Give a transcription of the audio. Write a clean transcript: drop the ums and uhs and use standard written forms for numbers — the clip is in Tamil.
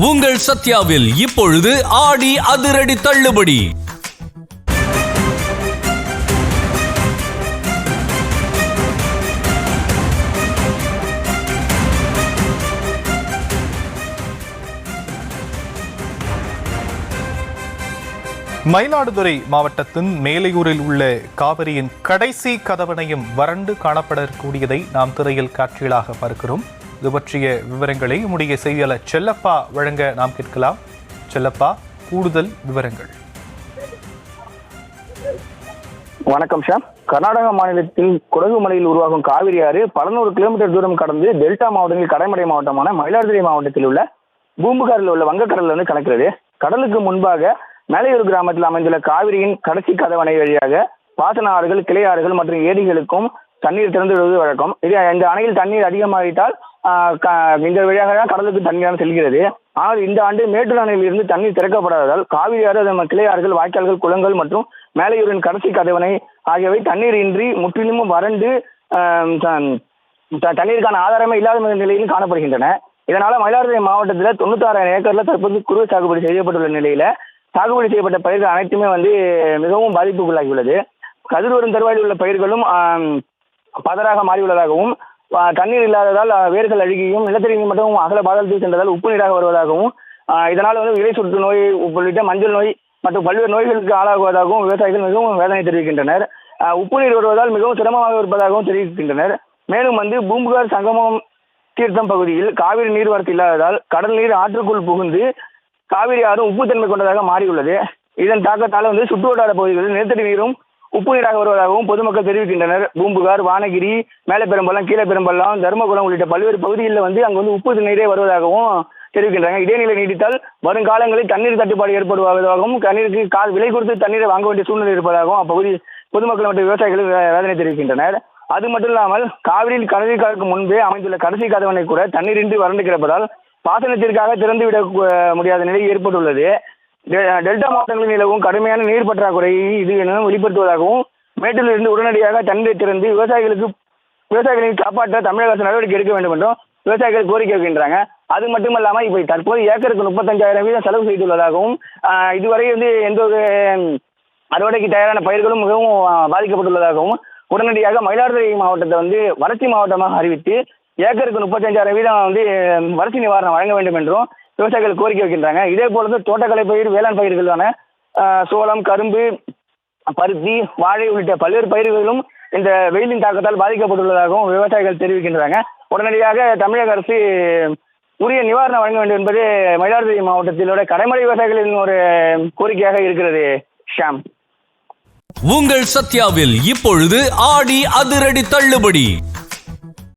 உங்கள் சத்யாவில் இப்பொழுது ஆடி அதிரடி தள்ளுபடி. மயிலாடுதுறை மாவட்டத்தின் மேலையூரில் உள்ள காவிரியின் கடைசி கதவணையும் வறண்டு காணப்படக்கூடியதை நாம் திரையில் காட்சிகளாக பார்க்கிறோம். இது பற்றிய விவரங்களை நம்முடைய செய்தியாளர் செல்லப்பா வழங்க நாம் கேட்கலாம். செல்லப்பா, கூடுதல் விவரங்கள். வணக்கம் சார். கர்நாடக மாநிலத்தில் குடகு மலையில் உருவாகும் காவிரி ஆறு பல 100 கிலோமீட்டர் தூரம் கடந்து டெல்டா மாவட்டங்களில் கடைமடை மாவட்டமான மயிலாடுதுறை மாவட்டத்தில் உள்ள பூம்புகாரில் உள்ள வங்கக்கடலில் வந்து கலக்கிறது. கடலுக்கு முன்பாக மேலையூர் கிராமத்தில் அமைந்துள்ள காவிரியின் கடைசி கதவணை வழியாக பாசன ஆறுகள், கிளை ஆறுகள் மற்றும் ஏரிகளுக்கும் தண்ணீர் திறந்து விடுவது வழக்கம். இந்த அணையில் தண்ணீர் அதிகமாகிட்டால் இந்த வழியாக தான் கடலுக்கு தண்ணீராக செல்கிறது. ஆனால் இந்த ஆண்டு மேட்டூர் அணையில் இருந்து தண்ணீர் திறக்கப்படாததால் காவிரி ஆறு, கிளை ஆறுகள், வாய்க்கால்கள், குளங்கள் மற்றும் மேலையூரின் கடைசி கதவணை ஆகியவை தண்ணீர் இன்றி முற்றிலும் வறண்டு தண்ணீருக்கான ஆதாரமே இல்லாத நிலையில் காணப்படுகின்றன. இதனால மயிலாடுதுறை மாவட்டத்தில் 96,000 ஏக்கர்ல தற்போது குறுவை சாகுபடி செய்யப்பட்டுள்ள நிலையில சாகுபடி செய்யப்பட்ட பயிர்கள் அனைத்துமே வந்து மிகவும் பாதிப்புக்குள்ளாகியுள்ளது. கதிர் வரும் தருவாயில் உள்ள பயிர்களும் பதராக மாறியுள்ளதாகவும், தண்ணீர் இல்லாததால் வேர்கள் அழுகியும் நிலத்தடி மட்டும் அகல பாதாளத்தில் சென்றதால் உப்பு நீராக வருவதாகவும், இதனால் வந்து இலை சுற்று நோய் உள்ளிட்ட மஞ்சள் நோய் மற்றும் பல்வேறு நோய்களுக்கு ஆளாகுவதாகவும் விவசாயிகள் மிகவும் வேதனை தெரிவிக்கின்றனர். உப்பு நீர் வருவதால் மிகவும் சிரமமாக இருப்பதாகவும் தெரிவிக்கின்றனர். மேலும் வந்து பூம்புகார் சங்கமம் தீர்த்தம் பகுதியில் காவிரி நீர்வரத்து இல்லாததால் கடல் நீர் ஆற்றுக்குள் புகுந்து காவிரி ஆறு உப்புத்தன்மை கொண்டதாக மாறியுள்ளது. இதன் தாக்கத்தால் வந்து சுற்றுவட்டார பகுதிகளில் நிலத்தடி நீரும் உப்பு நீராக வருவதாகவும் பொதுமக்கள் தெரிவிக்கின்றனர். பூம்புகார், வானகிரி, மேலப்பெரும்பள்ளம், கீழப்பெரும்பள்ளம், தர்மகுளம் உள்ளிட்ட பல்வேறு பகுதிகளில் வந்து அங்கு வந்து உப்பு நீரே வருவதாகவும் தெரிவிக்கின்றனர். இடைநிலை நீடித்தால் வருங்காலங்களில் தண்ணீர் தட்டுப்பாடு ஏற்படுவதாகவும், தண்ணீருக்கு விலை கொடுத்து தண்ணீரை வாங்க வேண்டிய சூழ்நிலை இருப்பதாகவும் அப்பகுதி பொதுமக்கள் மற்றும் விவசாயிகள் வேதனை தெரிவிக்கின்றனர். அது மட்டும் இல்லாமல் காவிரியில் கடலில் கலக்கும் முன்பே அமைந்துள்ள கடைசி கதவணை கூட தண்ணீரின்றி வறண்டு கிடப்பதால் பாசனத்திற்காக திறந்துவிட முடியாத நிலை ஏற்பட்டுள்ளது. டெல்டா மாவட்டங்களில் நிலவும் கடுமையான நீர் பற்றாக்குறையை இது வெளிப்படுத்துவதாகவும், மேட்டிலிருந்து உடனடியாக தண்ணீரை திறந்து விவசாயிகளை காப்பாற்ற தமிழக அரசு நடவடிக்கை எடுக்க வேண்டும் என்றும் விவசாயிகள் கோரிக்கை வைக்கின்றாங்க. அது மட்டுமல்லாமல் இப்போ தற்போது ஏக்கருக்கு 35,000 வீதம் செலவு செய்துள்ளதாகவும், இதுவரை வந்து எந்த ஒரு அறுவடைக்கு தயாரான பயிர்களும் மிகவும் பாதிக்கப்பட்டுள்ளதாகவும், உடனடியாக மயிலாடுதுறை மாவட்டத்தை வந்து வறட்சி மாவட்டமாக அறிவித்து ஏக்கருக்கு 35,000 வீதம் வந்து வறட்சி நிவாரணம் வழங்க வேண்டும் என்றும் விவசாயிகள் கோரிக்கை வைக்கின்றாங்க. இதே போல தோட்டக்கலை பயிர், வேளாண் பயிர்களான சோளம், கரும்பு, பருத்தி, வாழை உள்ளிட்ட பல்வேறு பயிர்களும் இந்த வெயிலின் தாக்கத்தால் பாதிக்கப்பட்டுள்ளதாகவும் விவசாயிகள் தெரிவிக்கின்றாங்க. உடனடியாக தமிழக அரசு உரிய நிவாரணம் வழங்க வேண்டும் என்பது மயிலாடுதுறை மாவட்டத்திலோட கடைமடை விவசாயிகளின் ஒரு கோரிக்கையாக இருக்கிறது. ஷாம். உங்கள் சத்யாவில் இப்பொழுது ஆடி அதிரடி தள்ளுபடி.